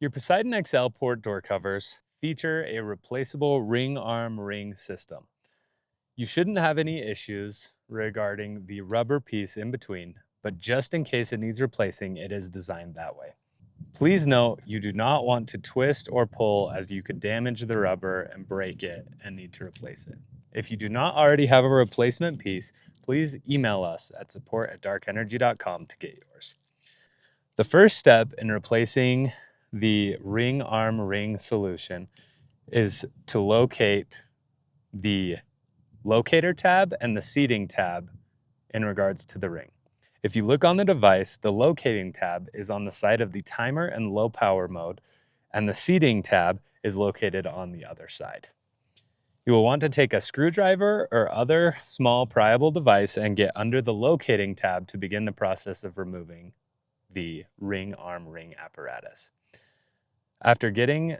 Your Poseidon XL port door covers feature a replaceable ring arm ring system. You shouldn't have any issues regarding the rubber piece in between, but just in case it needs replacing, it is designed that way. Please note you do not want to twist or pull as you could damage the rubber and break it and need to replace it. If you do not already have a replacement piece, please email us at support@darkenergy.com to get yours. The first step in replacing the ring arm ring solution is to locate the locator tab and the seating tab in regards to the ring. If you look on the device, the locating tab is on the side of the timer and low power mode, and the seating tab is located on the other side. You will want to take a screwdriver or other small pryable device and get under the locating tab to begin the process of removing the ring arm ring apparatus. After getting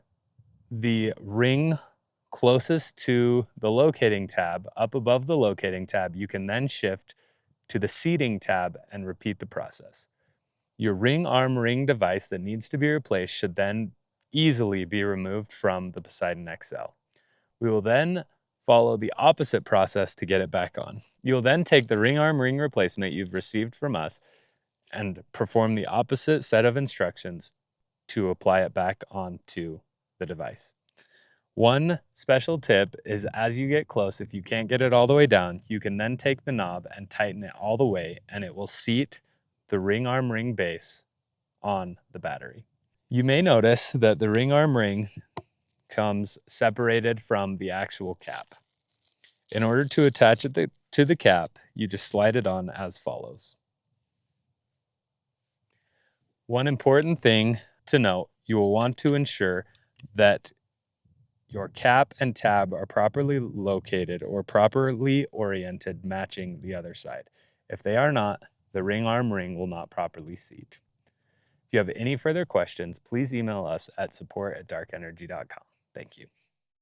the ring closest to the locating tab, up above the locating tab, you can then shift to the seating tab and repeat the process. Your ring arm ring device that needs to be replaced should then easily be removed from the Poseidon XL. We will then follow the opposite process to get it back on. You'll then take the ring arm ring replacement you've received from us and perform the opposite set of instructions to apply it back onto the device. One special tip is as you get close, if you can't get it all the way down, you can then take the knob and tighten it all the way, and it will seat the ring arm ring base on the battery. You may notice that the ring arm ring comes separated from the actual cap. In order to attach it to the cap, you just slide it on as follows. One important thing to note, you will want to ensure that your cap and tab are properly located or properly oriented, matching the other side. If they are not, the ring arm ring will not properly seat. If you have any further questions, please email us at support@darkenergy.com. Thank you.